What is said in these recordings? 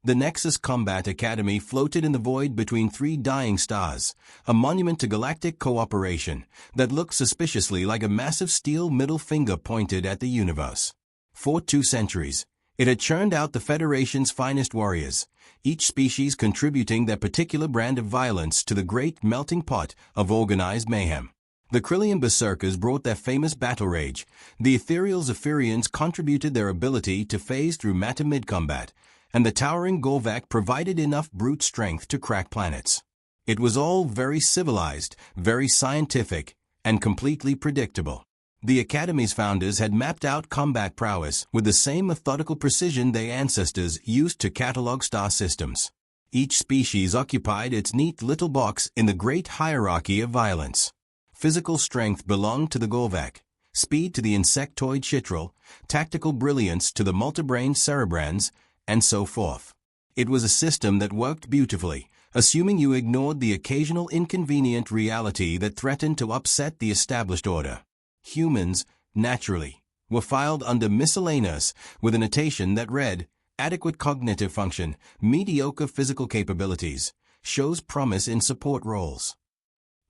The Nexus Combat Academy floated in the void between three dying stars, a monument to galactic cooperation that looked suspiciously like a massive steel middle finger pointed at the universe. For 2 centuries, it had churned out the Federation's finest warriors, each species contributing their particular brand of violence to the great melting pot of organized mayhem. The Krillian Berserkers brought their famous battle rage, the ethereal Zephyrians contributed their ability to phase through matter mid-combat, and the towering Golvak provided enough brute strength to crack planets. It was all very civilized, very scientific, and completely predictable. The Academy's founders had mapped out combat prowess with the same methodical precision their ancestors used to catalog star systems. Each species occupied its neat little box in the great hierarchy of violence. Physical strength belonged to the Golvak, speed to the insectoid Chitral, tactical brilliance to the multibrain Cerebrans, and so forth. It was a system that worked beautifully, assuming you ignored the occasional inconvenient reality that threatened to upset the established order. Humans, naturally, were filed under miscellaneous with a notation that read, adequate cognitive function, mediocre physical capabilities, shows promise in support roles.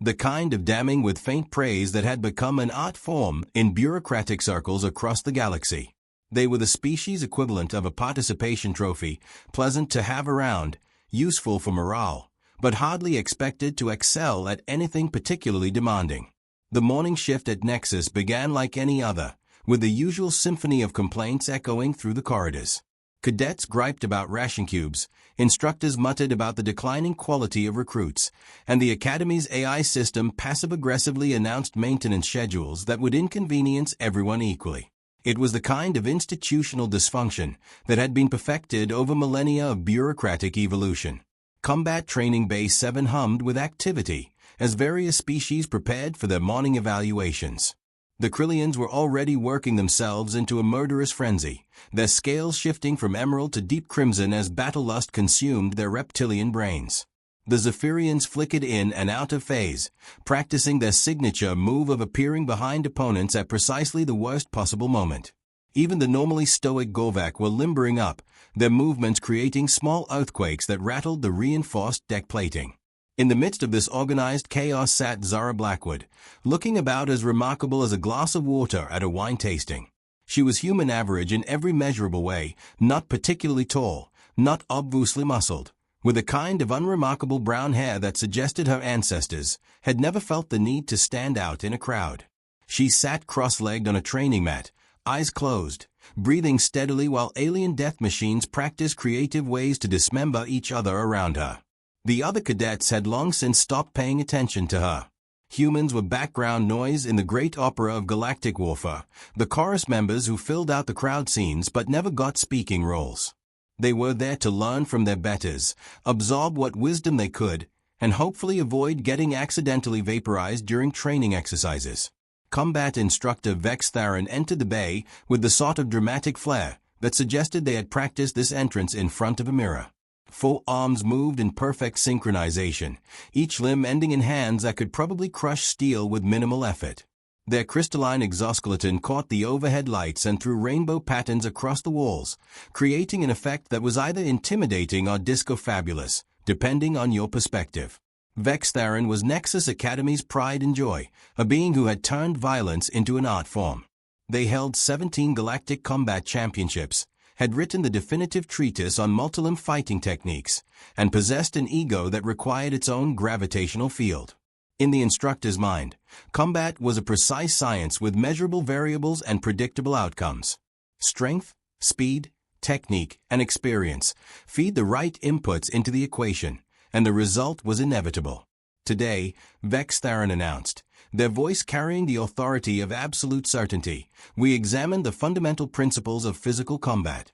The kind of damning with faint praise that had become an art form in bureaucratic circles across the galaxy. They were the species equivalent of a participation trophy, pleasant to have around, useful for morale, but hardly expected to excel at anything particularly demanding. The morning shift at Nexus began like any other, with the usual symphony of complaints echoing through the corridors. Cadets griped about ration cubes, instructors muttered about the declining quality of recruits, and the Academy's AI system passive-aggressively announced maintenance schedules that would inconvenience everyone equally. It was the kind of institutional dysfunction that had been perfected over millennia of bureaucratic evolution. Combat Training Base 7 hummed with activity, as various species prepared for their morning evaluations. The Krillians were already working themselves into a murderous frenzy, their scales shifting from emerald to deep crimson as battle lust consumed their reptilian brains. The Zephyrians flickered in and out of phase, practicing their signature move of appearing behind opponents at precisely the worst possible moment. Even the normally stoic Golvak were limbering up, their movements creating small earthquakes that rattled the reinforced deck plating. In the midst of this organized chaos sat Zara Blackwood, looking about as remarkable as a glass of water at a wine tasting. She was human average in every measurable way, not particularly tall, not obviously muscled, with a kind of unremarkable brown hair that suggested her ancestors had never felt the need to stand out in a crowd. She sat cross-legged on a training mat, eyes closed, breathing steadily while alien death machines practiced creative ways to dismember each other around her. The other cadets had long since stopped paying attention to her. Humans were background noise in the great opera of galactic warfare, the chorus members who filled out the crowd scenes but never got speaking roles. They were there to learn from their betters, absorb what wisdom they could, and hopefully avoid getting accidentally vaporized during training exercises. Combat Instructor Vex'tharan entered the bay with the sort of dramatic flair that suggested they had practiced this entrance in front of a mirror. 4 arms moved in perfect synchronization, each limb ending in hands that could probably crush steel with minimal effort. Their crystalline exoskeleton caught the overhead lights and threw rainbow patterns across the walls, creating an effect that was either intimidating or disco-fabulous, depending on your perspective. Vex'tharan was Nexus Academy's pride and joy, a being who had turned violence into an art form. They held 17 Galactic Combat Championships, had written the definitive treatise on multilimb fighting techniques, and possessed an ego that required its own gravitational field. In the instructor's mind, combat was a precise science with measurable variables and predictable outcomes. Strength, speed, technique, and experience feed the right inputs into the equation, and the result was inevitable. Today, Vex'tharan announced, their voice carrying the authority of absolute certainty, we examined the fundamental principles of physical combat.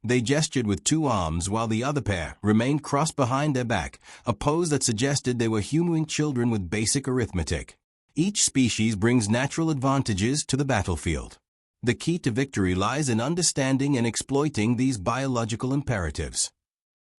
They gestured with 2 arms while the other pair remained crossed behind their back, a pose that suggested they were humoring children with basic arithmetic. Each species brings natural advantages to the battlefield. The key to victory lies in understanding and exploiting these biological imperatives.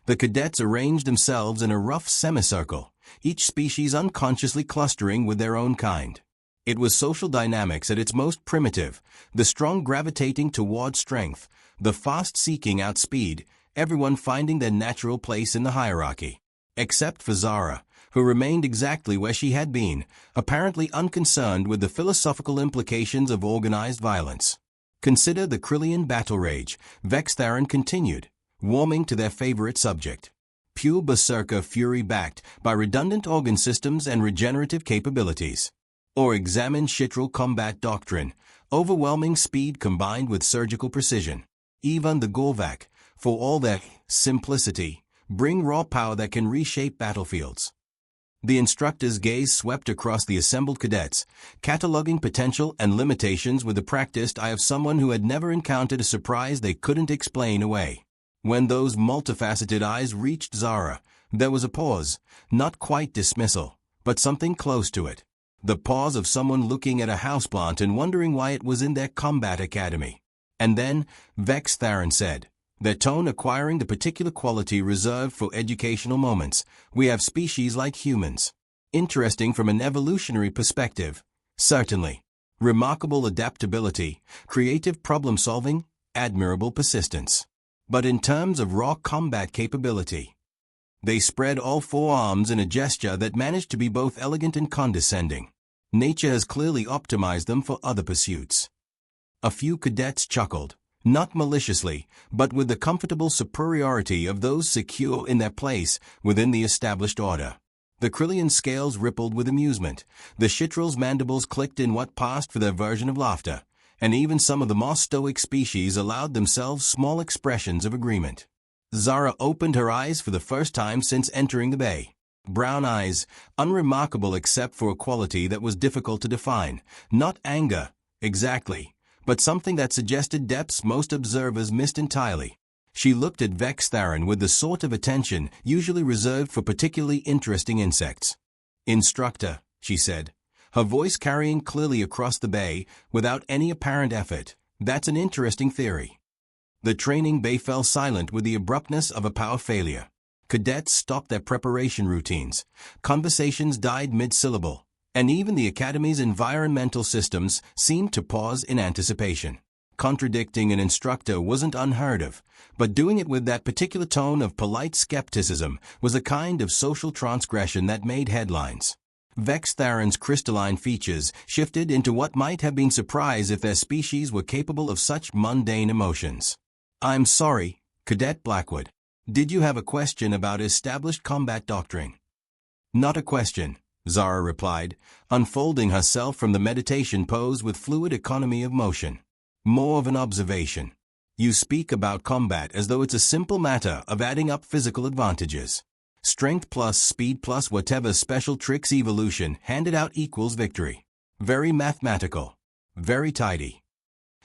The cadets arranged themselves in a rough semicircle, each species unconsciously clustering with their own kind. It was social dynamics at its most primitive, the strong gravitating toward strength, the fast seeking out speed, everyone finding their natural place in the hierarchy. Except for Zara, who remained exactly where she had been, apparently unconcerned with the philosophical implications of organized violence. Consider the Cryllian battle rage, Vex'tharan continued, warming to their favorite subject. Pure berserker fury backed by redundant organ systems and regenerative capabilities. Or examine Shitral combat doctrine, overwhelming speed combined with surgical precision. Even the Gorvak, for all their simplicity, bring raw power that can reshape battlefields. The instructor's gaze swept across the assembled cadets, cataloging potential and limitations with the practiced eye of someone who had never encountered a surprise they couldn't explain away. When those multifaceted eyes reached Zara, there was a pause, not quite dismissal, but something close to it. The pause of someone looking at a houseplant and wondering why it was in their combat academy. And then, Vex'tharan said, their tone acquiring the particular quality reserved for educational moments, we have species like humans. Interesting from an evolutionary perspective, certainly. Remarkable adaptability, creative problem-solving, admirable persistence. But in terms of raw combat capability, they spread all four arms in a gesture that managed to be both elegant and condescending. Nature has clearly optimized them for other pursuits. A few cadets chuckled, not maliciously, but with the comfortable superiority of those secure in their place within the established order. The Cryllian scales rippled with amusement, the Shitral's mandibles clicked in what passed for their version of laughter, and even some of the more stoic species allowed themselves small expressions of agreement. Zara opened her eyes for the first time since entering the bay. Brown eyes, unremarkable except for a quality that was difficult to define, not anger, exactly, but something that suggested depths most observers missed entirely. She looked at Vex'tharan with the sort of attention usually reserved for particularly interesting insects. "Instructor," she said, her voice carrying clearly across the bay without any apparent effort, "that's an interesting theory." The training bay fell silent with the abruptness of a power failure. Cadets stopped their preparation routines, conversations died mid-syllable, and even the Academy's environmental systems seemed to pause in anticipation. Contradicting an instructor wasn't unheard of, but doing it with that particular tone of polite skepticism was a kind of social transgression that made headlines. Vex'tharan's crystalline features shifted into what might have been surprise if their species were capable of such mundane emotions. "I'm sorry, Cadet Blackwood. Did you have a question about established combat doctrine?" "Not a question," Zara replied, unfolding herself from the meditation pose with fluid economy of motion. "More of an observation. You speak about combat as though it's a simple matter of adding up physical advantages. Strength plus speed plus whatever special tricks evolution handed out equals victory. Very mathematical. Very tidy."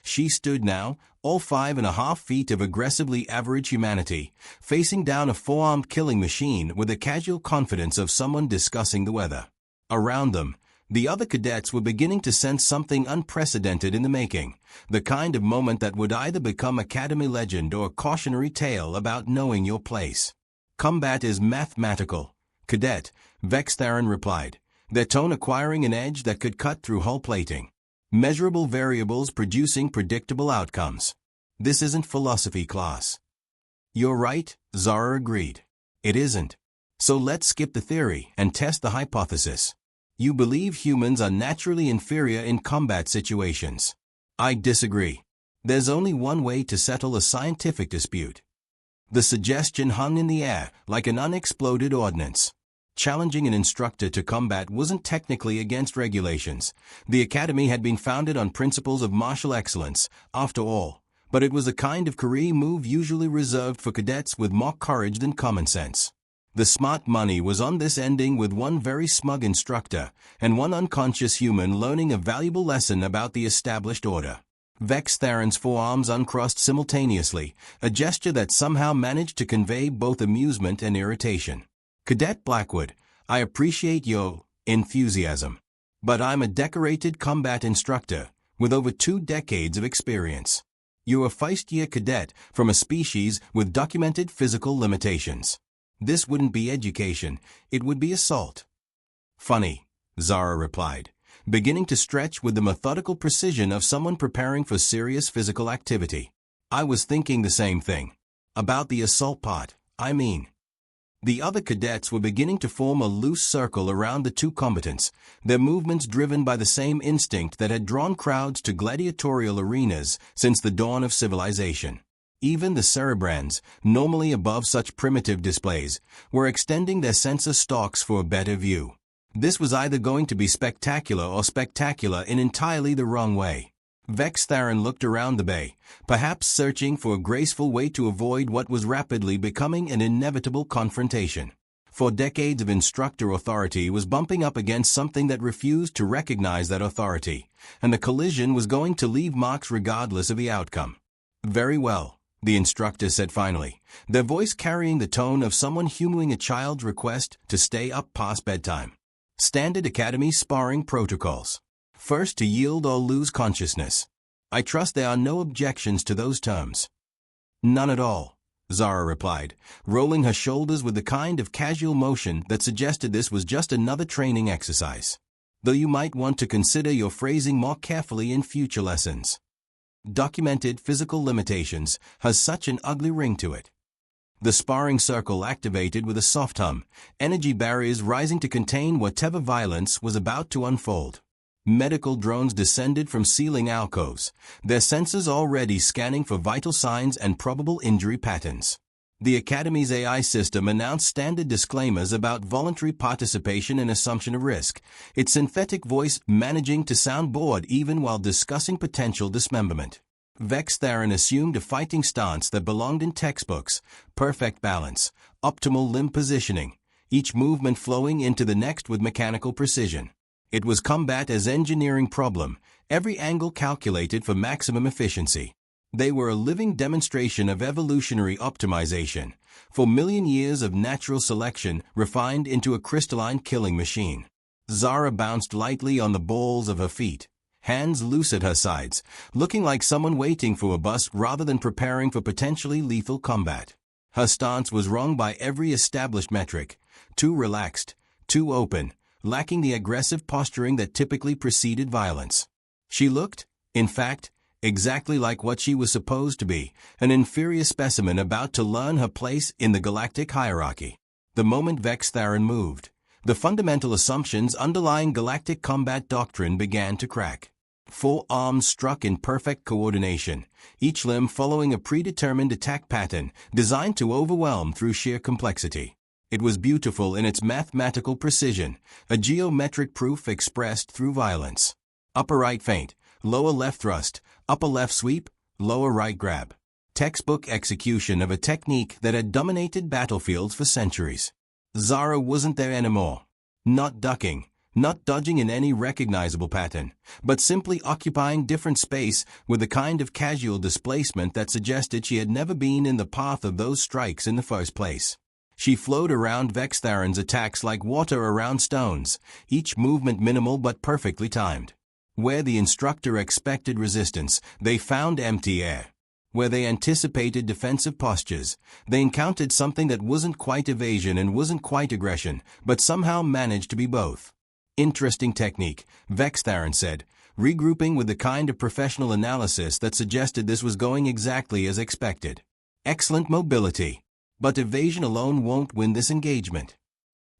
She stood now, all 5.5 feet of aggressively average humanity, facing down a four-armed killing machine with the casual confidence of someone discussing the weather. Around them, the other cadets were beginning to sense something unprecedented in the making, the kind of moment that would either become Academy legend or a cautionary tale about knowing your place. "Combat is mathematical, Cadet," Vex'tharan replied, their tone acquiring an edge that could cut through hull plating. "Measurable variables producing predictable outcomes. This isn't philosophy class." "You're right," Zara agreed. "It isn't. So let's skip the theory and test the hypothesis. You believe humans are naturally inferior in combat situations. I disagree. There's only one way to settle a scientific dispute." The suggestion hung in the air like an unexploded ordnance. Challenging an instructor to combat wasn't technically against regulations. The Academy had been founded on principles of martial excellence, after all, but it was a kind of career move usually reserved for cadets with more courage than common sense. The smart money was on this ending with one very smug instructor and one unconscious human learning a valuable lesson about the established order. Vex'tharan's forearms uncrossed simultaneously, a gesture that somehow managed to convey both amusement and irritation. "Cadet Blackwood, I appreciate your enthusiasm, but I'm a decorated combat instructor with over 2 decades of experience. You're a first-year cadet from a species with documented physical limitations. This wouldn't be education, it would be assault." "Funny," Zara replied, beginning to stretch with the methodical precision of someone preparing for serious physical activity. "I was thinking the same thing. About the assault part, I mean. The other cadets were beginning to form a loose circle around the two combatants, their movements driven by the same instinct that had drawn crowds to gladiatorial arenas since the dawn of civilization. Even the cerebrans, normally above such primitive displays, were extending their sensor stalks for a better view. This was either going to be spectacular or spectacular in entirely the wrong way. Vex'tharan looked around the bay, perhaps searching for a graceful way to avoid what was rapidly becoming an inevitable confrontation. For decades of Instructor authority was bumping up against something that refused to recognize that authority, and the collision was going to leave marks regardless of the outcome. "Very well," the Instructor said finally, their voice carrying the tone of someone humoring a child's request to stay up past bedtime. "Standard Academy sparring protocols. First to yield or lose consciousness. I trust there are no objections to those terms." "None at all," Zara replied, rolling her shoulders with the kind of casual motion that suggested this was just another training exercise. "Though you might want to consider your phrasing more carefully in future lessons. Documented physical limitations has such an ugly ring to it." The sparring circle activated with a soft hum, energy barriers rising to contain whatever violence was about to unfold. Medical drones descended from ceiling alcoves, their sensors already scanning for vital signs and probable injury patterns. The Academy's AI system announced standard disclaimers about voluntary participation and assumption of risk, its synthetic voice managing to sound bored even while discussing potential dismemberment. Vex'tharan assumed a fighting stance that belonged in textbooks, perfect balance, optimal limb positioning, each movement flowing into the next with mechanical precision. It was combat as engineering problem, every angle calculated for maximum efficiency. They were a living demonstration of evolutionary optimization, 4 million years of natural selection refined into a crystalline killing machine. Zara bounced lightly on the balls of her feet, hands loose at her sides, looking like someone waiting for a bus rather than preparing for potentially lethal combat. Her stance was wrong by every established metric, too relaxed, too open, lacking the aggressive posturing that typically preceded violence. She looked, in fact, exactly like what she was supposed to be, an inferior specimen about to learn her place in the galactic hierarchy. The moment Vex'tharan moved, the fundamental assumptions underlying galactic combat doctrine began to crack. 4 arms struck in perfect coordination, each limb following a predetermined attack pattern designed to overwhelm through sheer complexity. It was beautiful in its mathematical precision, a geometric proof expressed through violence. Upper right feint, lower left thrust, upper left sweep, lower right grab. Textbook execution of a technique that had dominated battlefields for centuries. Zara wasn't there anymore. Not ducking, not dodging in any recognizable pattern, but simply occupying different space with a kind of casual displacement that suggested she had never been in the path of those strikes in the first place. She flowed around Vex'tharan's attacks like water around stones, each movement minimal but perfectly timed. Where the Instructor expected resistance, they found empty air. Where they anticipated defensive postures, they encountered something that wasn't quite evasion and wasn't quite aggression, but somehow managed to be both. "Interesting technique," Vex'tharan said, regrouping with the kind of professional analysis that suggested this was going exactly as expected. "Excellent mobility. But evasion alone won't win this engagement."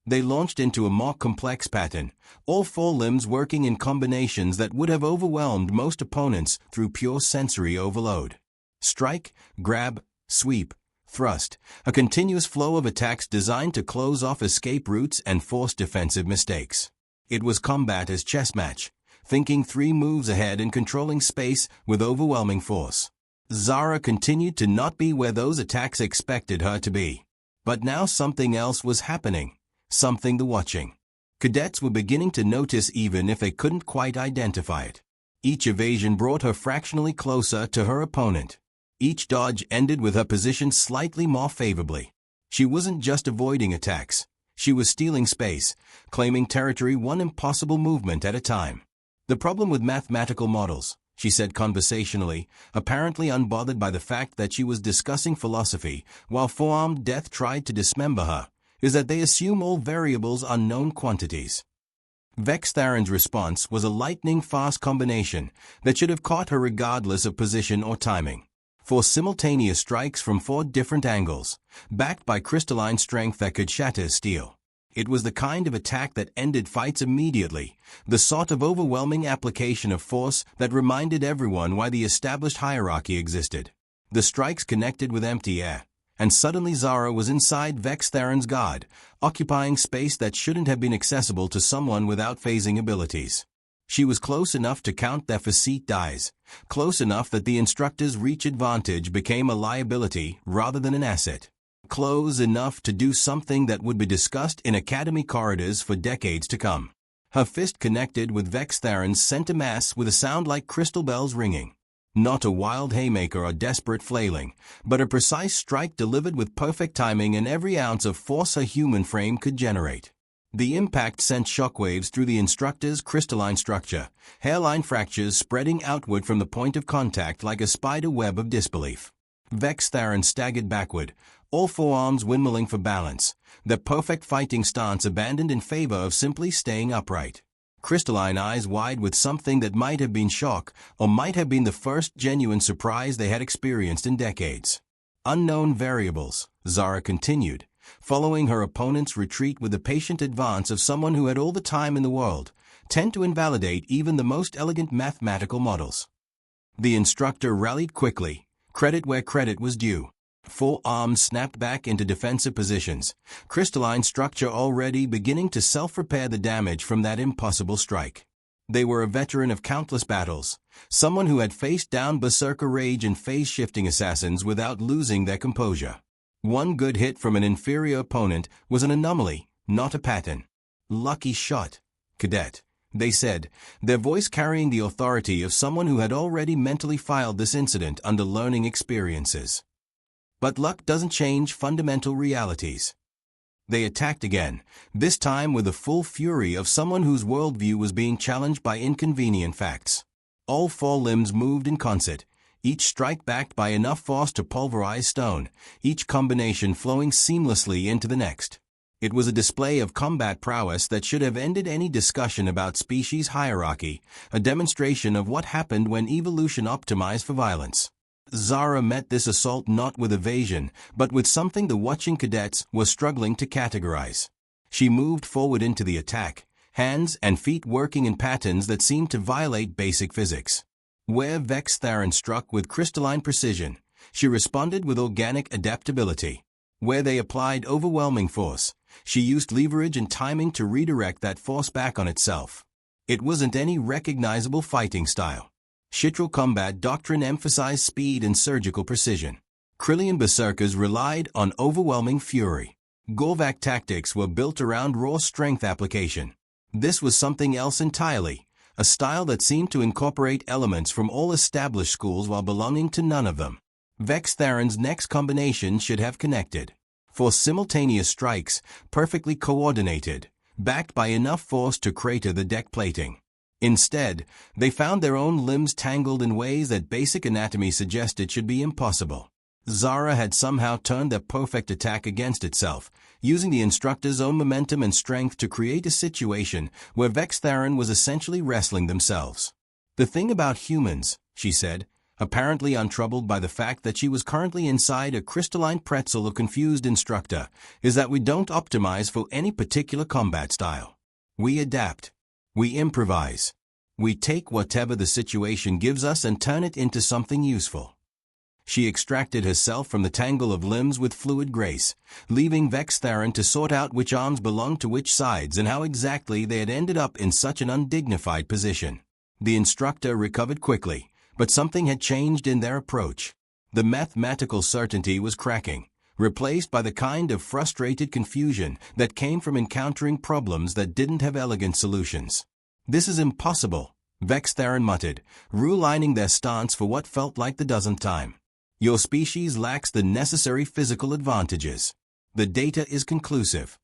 They launched into a more complex pattern, all 4 limbs working in combinations that would have overwhelmed most opponents through pure sensory overload. Strike, grab, sweep, thrust, a continuous flow of attacks designed to close off escape routes and force defensive mistakes. It was combat as chess match, thinking 3 moves ahead and controlling space with overwhelming force. Zara continued to not be where those attacks expected her to be. But now something else was happening, something the watching cadets were beginning to notice even if they couldn't quite identify it. Each evasion brought her fractionally closer to her opponent. Each dodge ended with her position slightly more favorably. She wasn't just avoiding attacks, she was stealing space, claiming territory one impossible movement at a time. "The problem with mathematical models," she said conversationally, apparently unbothered by the fact that she was discussing philosophy while forearmed death tried to dismember her, "is that they assume all variables are known quantities." Vex'tharan's response was a lightning-fast combination that should have caught her regardless of position or timing. 4 simultaneous strikes from 4 different angles, backed by crystalline strength that could shatter steel. It was the kind of attack that ended fights immediately, the sort of overwhelming application of force that reminded everyone why the established hierarchy existed. The strikes connected with empty air, and suddenly Zara was inside Vex'tharan's guard, occupying space that shouldn't have been accessible to someone without phasing abilities. She was close enough to count their facet dies, close enough that the instructor's reach advantage became a liability rather than an asset. Close enough to do something that would be discussed in academy corridors for decades to come. Her fist connected with Vex'tharan's center mass with a sound like crystal bells ringing. Not a wild haymaker or desperate flailing, but a precise strike delivered with perfect timing and every ounce of force a human frame could generate. The impact sent shockwaves through the instructor's crystalline structure, hairline fractures spreading outward from the point of contact like a spider web of disbelief. Vex'tharan staggered backward, all 4 arms windmilling for balance, their perfect fighting stance abandoned in favor of simply staying upright. Crystalline eyes wide with something that might have been shock or might have been the first genuine surprise they had experienced in decades. Unknown variables, Zara continued, following her opponent's retreat with the patient advance of someone who had all the time in the world, tend to invalidate even the most elegant mathematical models. The instructor rallied quickly, credit where credit was due. 4 arms snapped back into defensive positions, crystalline structure already beginning to self-repair the damage from that impossible strike. They were a veteran of countless battles, someone who had faced down berserker rage and phase-shifting assassins without losing their composure. One good hit from an inferior opponent was an anomaly, not a pattern. Lucky shot, cadet, they said, their voice carrying the authority of someone who had already mentally filed this incident under learning experiences. But luck doesn't change fundamental realities. They attacked again, this time with the full fury of someone whose worldview was being challenged by inconvenient facts. All 4 limbs moved in concert, each strike backed by enough force to pulverize stone, each combination flowing seamlessly into the next. It was a display of combat prowess that should have ended any discussion about species hierarchy, a demonstration of what happened when evolution optimized for violence. Zara met this assault not with evasion, but with something the watching cadets were struggling to categorize. She moved forward into the attack, hands and feet working in patterns that seemed to violate basic physics. Where Vex'tharan struck with crystalline precision, she responded with organic adaptability. Where they applied overwhelming force, she used leverage and timing to redirect that force back on itself. It wasn't any recognizable fighting style. Chitral combat doctrine emphasized speed and surgical precision. Krillian berserkers relied on overwhelming fury. Gorvak tactics were built around raw strength application. This was something else entirely, a style that seemed to incorporate elements from all established schools while belonging to none of them. Vex'tharan's next combination should have connected. 4 simultaneous strikes, perfectly coordinated, backed by enough force to crater the deck plating. Instead, they found their own limbs tangled in ways that basic anatomy suggested should be impossible. Zara had somehow turned their perfect attack against itself, using the instructor's own momentum and strength to create a situation where Vex'tharan was essentially wrestling themselves. The thing about humans, she said, apparently untroubled by the fact that she was currently inside a crystalline pretzel of confused instructor, is that we don't optimize for any particular combat style. We adapt. We improvise. We take whatever the situation gives us and turn it into something useful. She extracted herself from the tangle of limbs with fluid grace, leaving Vex'tharan to sort out which arms belonged to which sides and how exactly they had ended up in such an undignified position. The instructor recovered quickly, but something had changed in their approach. The mathematical certainty was cracking, replaced by the kind of frustrated confusion that came from encountering problems that didn't have elegant solutions. "This is impossible," Vex'tharan muttered, rulining their stance for what felt like the dozenth time. "Your species lacks the necessary physical advantages. The data is conclusive."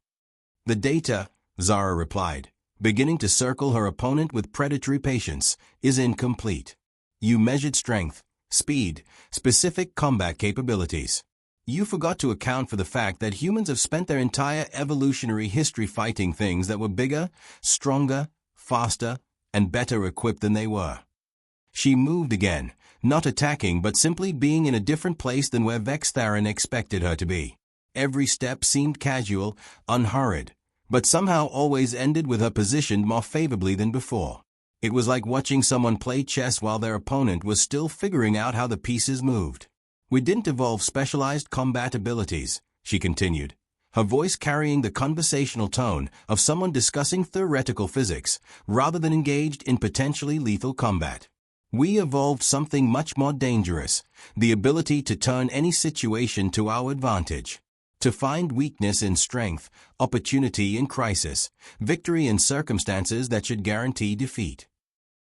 "The data," Zara replied, beginning to circle her opponent with predatory patience, "is incomplete. You measured strength, speed, specific combat capabilities. You forgot to account for the fact that humans have spent their entire evolutionary history fighting things that were bigger, stronger, faster, and better equipped than they were." She moved again, not attacking but simply being in a different place than where Vex'tharan expected her to be. Every step seemed casual, unhurried, but somehow always ended with her positioned more favorably than before. It was like watching someone play chess while their opponent was still figuring out how the pieces moved. "We didn't evolve specialized combat abilities," she continued, her voice carrying the conversational tone of someone discussing theoretical physics rather than engaged in potentially lethal combat. "We evolved something much more dangerous, the ability to turn any situation to our advantage. To find weakness in strength, opportunity in crisis, victory in circumstances that should guarantee defeat."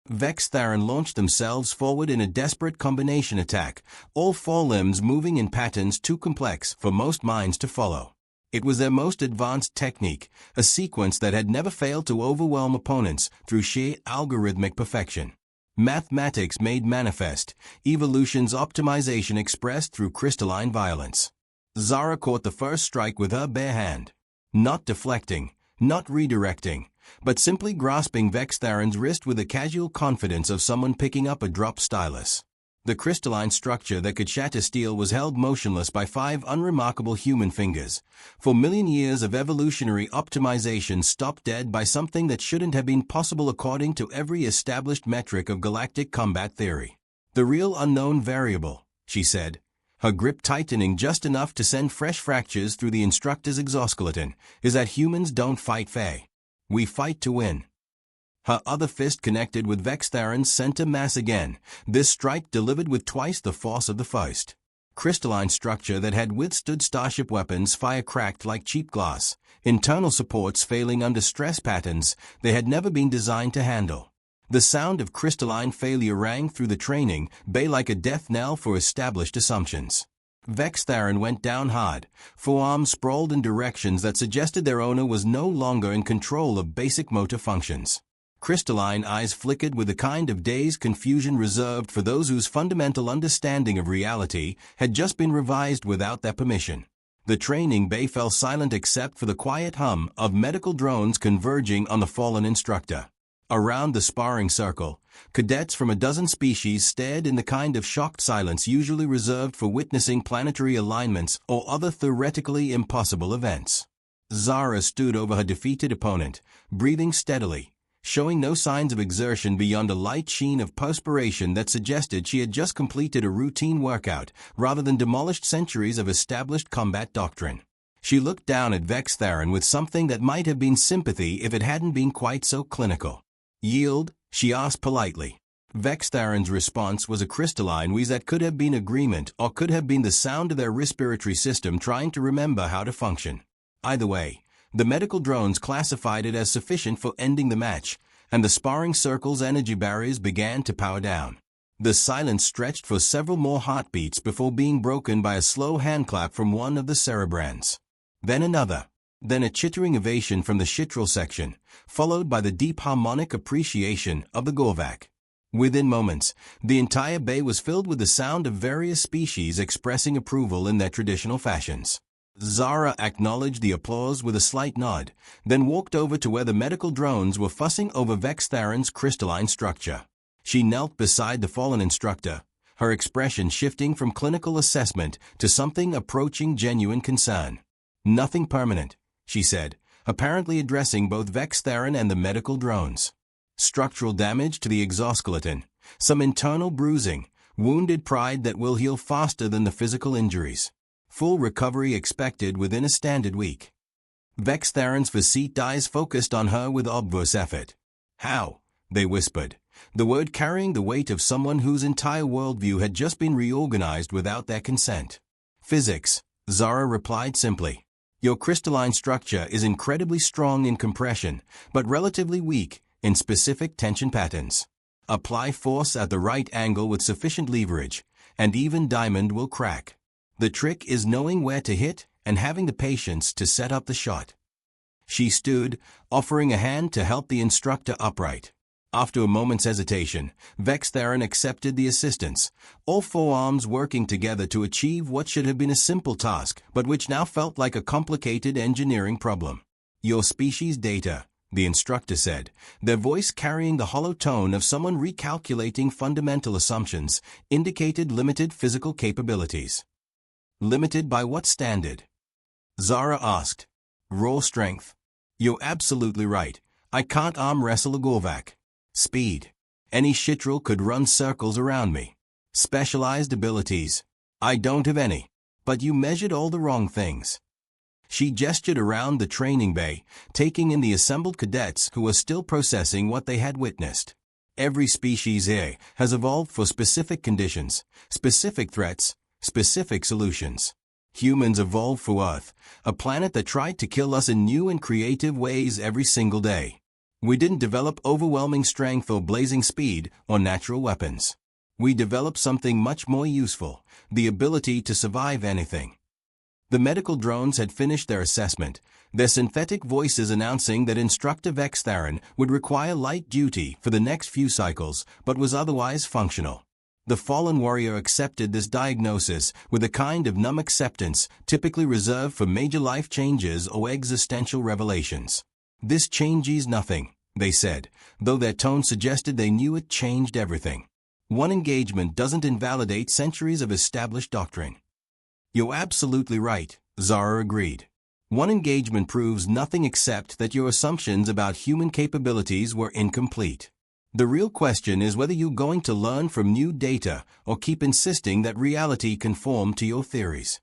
Vex'tharan launched themselves forward in a desperate combination attack, all four limbs moving in patterns too complex for most minds to follow. It was their most advanced technique, a sequence that had never failed to overwhelm opponents through sheer algorithmic perfection. Mathematics made manifest, evolution's optimization expressed through crystalline violence. Zara caught the first strike with her bare hand. Not deflecting, not redirecting, but simply grasping Vex'tharan's wrist with the casual confidence of someone picking up a dropped stylus. The crystalline structure that could shatter steel was held motionless by 5 unremarkable human fingers. 4 million years of evolutionary optimization stopped dead by something that shouldn't have been possible according to every established metric of galactic combat theory. "The real unknown variable," she said, her grip tightening just enough to send fresh fractures through the instructor's exoskeleton, "is that humans don't fight fair. We fight to win." Her other fist connected with Vex'tharan's center mass again, this strike delivered with twice the force of the first. Crystalline structure that had withstood starship weapons fire cracked like cheap glass, internal supports failing under stress patterns they had never been designed to handle. The sound of crystalline failure rang through the training bay like a death knell for established assumptions. Vex'tharan went down hard, forearms sprawled in directions that suggested their owner was no longer in control of basic motor functions. Crystalline eyes flickered with the kind of dazed confusion reserved for those whose fundamental understanding of reality had just been revised without their permission. The training bay fell silent except for the quiet hum of medical drones converging on the fallen instructor. Around the sparring circle, cadets from a dozen species stared in the kind of shocked silence usually reserved for witnessing planetary alignments or other theoretically impossible events. Zara stood over her defeated opponent, breathing steadily, showing no signs of exertion beyond a light sheen of perspiration that suggested she had just completed a routine workout rather than demolished centuries of established combat doctrine. She looked down at Vex'tharan with something that might have been sympathy if it hadn't been quite so clinical. "Yield?" she asked politely. Vex'tharan's response was a crystalline wheeze that could have been agreement or could have been the sound of their respiratory system trying to remember how to function. Either way, the medical drones classified it as sufficient for ending the match, and the sparring circle's energy barriers began to power down. The silence stretched for several more heartbeats before being broken by a slow handclap from one of the cerebrans. Then another. Then a chittering ovation from the chitral section, followed by the deep harmonic appreciation of the Gorvak. Within moments, the entire bay was filled with the sound of various species expressing approval in their traditional fashions. Zara acknowledged the applause with a slight nod, then walked over to where the medical drones were fussing over Vex'tharan's crystalline structure. She knelt beside the fallen instructor, her expression shifting from clinical assessment to something approaching genuine concern. "Nothing permanent," she said, apparently addressing both Vex'tharan and the medical drones. "Structural damage to the exoskeleton, some internal bruising, wounded pride that will heal faster than the physical injuries. Full recovery expected within a standard week." Vex'tharan's facete eyes focused on her with obvious effort. "How?" they whispered, the word carrying the weight of someone whose entire worldview had just been reorganized without their consent. "Physics," Zara replied simply. "Your crystalline structure is incredibly strong in compression, but relatively weak in specific tension patterns. Apply force at the right angle with sufficient leverage, and even diamond will crack. The trick is knowing where to hit and having the patience to set up the shot." She stood, offering a hand to help the instructor upright. After a moment's hesitation, Vex'tharan accepted the assistance, all four arms working together to achieve what should have been a simple task, but which now felt like a complicated engineering problem. "Your species data," the instructor said, their voice carrying the hollow tone of someone recalculating fundamental assumptions, indicated limited physical capabilities. Limited by what standard? Zara asked. Raw strength. You're absolutely right. I can't arm wrestle a Gorvak. Speed. Any shitrel could run circles around me. Specialized abilities. I don't have any. But you measured all the wrong things. She gestured around the training bay, taking in the assembled cadets who were still processing what they had witnessed. Every species here has evolved for specific conditions, specific threats, specific solutions. Humans evolved for Earth, a planet that tried to kill us in new and creative ways every single day. We didn't develop overwhelming strength or blazing speed or natural weapons. We developed something much more useful, the ability to survive anything. The medical drones had finished their assessment, their synthetic voices announcing that Instructor Vex'tharan would require light duty for the next few cycles, but was otherwise functional. The fallen warrior accepted this diagnosis with a kind of numb acceptance typically reserved for major life changes or existential revelations. This changes nothing, they said, though their tone suggested they knew it changed everything. One engagement doesn't invalidate centuries of established doctrine. You're absolutely right, Zara agreed. One engagement proves nothing except that your assumptions about human capabilities were incomplete. The real question is whether you're going to learn from new data or keep insisting that reality conform to your theories.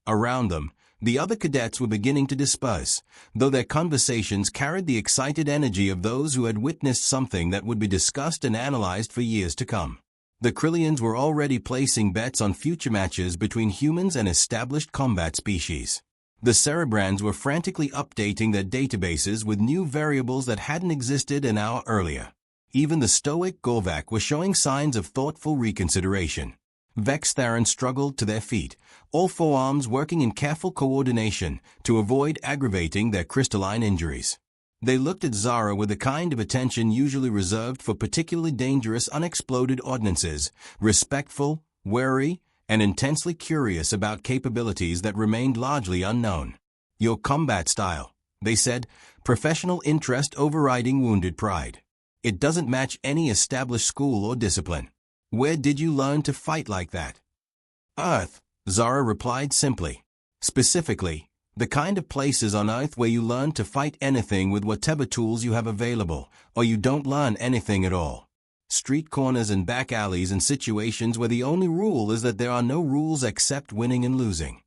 Around them, the other cadets were beginning to disperse, though their conversations carried the excited energy of those who had witnessed something that would be discussed and analyzed for years to come. The Krillians were already placing bets on future matches between humans and established combat species. The Cerebrans were frantically updating their databases with new variables that hadn't existed an hour earlier. Even the stoic Gorvak were showing signs of thoughtful reconsideration. Vex'tharan struggled to their feet, all four arms working in careful coordination to avoid aggravating their crystalline injuries. They looked at Zara with the kind of attention usually reserved for particularly dangerous unexploded ordnances, respectful, wary, and intensely curious about capabilities that remained largely unknown. Your combat style, they said, professional interest overriding wounded pride. It doesn't match any established school or discipline. Where did you learn to fight like that? Earth, Zara replied simply. Specifically, the kind of places on Earth where you learn to fight anything with whatever tools you have available, or you don't learn anything at all. Street corners and back alleys and situations where the only rule is that there are no rules except winning and losing.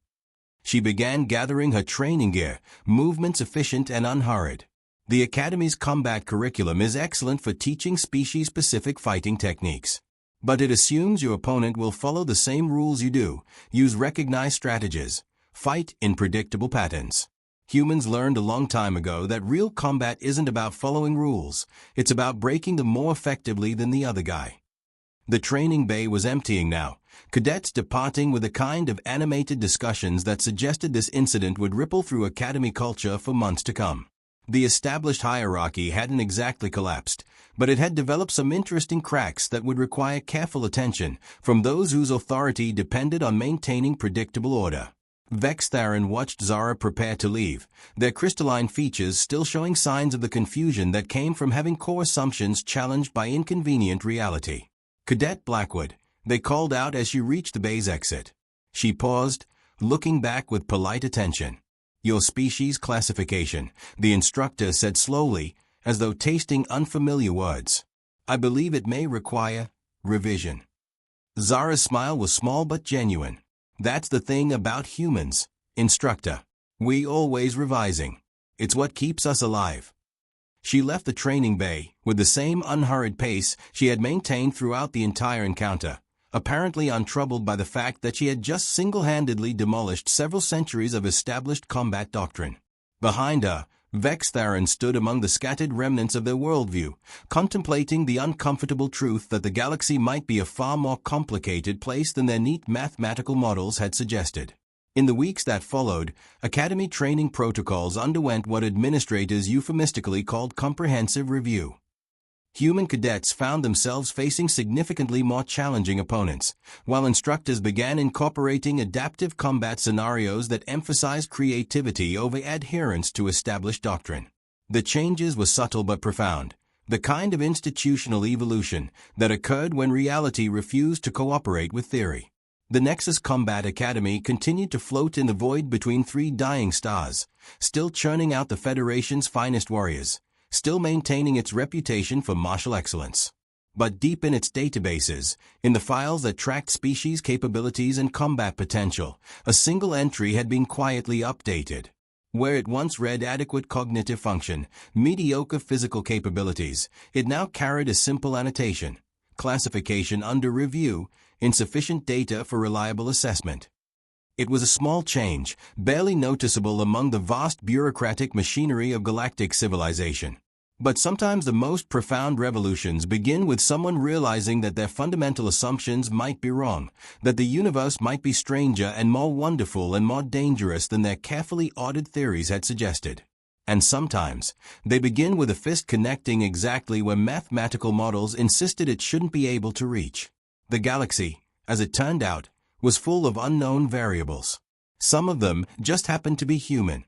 She began gathering her training gear, movements efficient and unhurried. The Academy's combat curriculum is excellent for teaching species-specific fighting techniques. But it assumes your opponent will follow the same rules you do, use recognized strategies, fight in predictable patterns. Humans learned a long time ago that real combat isn't about following rules, it's about breaking them more effectively than the other guy. The training bay was emptying now, cadets departing with a kind of animated discussions that suggested this incident would ripple through Academy culture for months to come. The established hierarchy hadn't exactly collapsed, but it had developed some interesting cracks that would require careful attention from those whose authority depended on maintaining predictable order. Vex'tharan watched Zara prepare to leave, their crystalline features still showing signs of the confusion that came from having core assumptions challenged by inconvenient reality. Cadet Blackwood, they called out as she reached the bay's exit. She paused, looking back with polite attention. Your species classification, the instructor said slowly, as though tasting unfamiliar words. I believe it may require revision. Zara's smile was small but genuine. That's the thing about humans, instructor. We always revising. It's what keeps us alive. She left the training bay with the same unhurried pace she had maintained throughout the entire encounter, apparently untroubled by the fact that she had just single-handedly demolished several centuries of established combat doctrine. Behind her, Vex'tharan stood among the scattered remnants of their worldview, contemplating the uncomfortable truth that the galaxy might be a far more complicated place than their neat mathematical models had suggested. In the weeks that followed, Academy training protocols underwent what administrators euphemistically called comprehensive review. Human cadets found themselves facing significantly more challenging opponents, while instructors began incorporating adaptive combat scenarios that emphasized creativity over adherence to established doctrine. The changes were subtle but profound, the kind of institutional evolution that occurred when reality refused to cooperate with theory. The Nexus Combat Academy continued to float in the void between three dying stars, still churning out the Federation's finest warriors, still maintaining its reputation for martial excellence. But deep in its databases, in the files that tracked species capabilities and combat potential, a single entry had been quietly updated. Where it once read adequate cognitive function, mediocre physical capabilities, it now carried a simple annotation: classification under review, insufficient data for reliable assessment. It was a small change, barely noticeable among the vast bureaucratic machinery of galactic civilization. But sometimes the most profound revolutions begin with someone realizing that their fundamental assumptions might be wrong, that the universe might be stranger and more wonderful and more dangerous than their carefully ordered theories had suggested. And sometimes, they begin with a fist connecting exactly where mathematical models insisted it shouldn't be able to reach. The galaxy, as it turned out, was full of unknown variables. Some of them just happened to be human,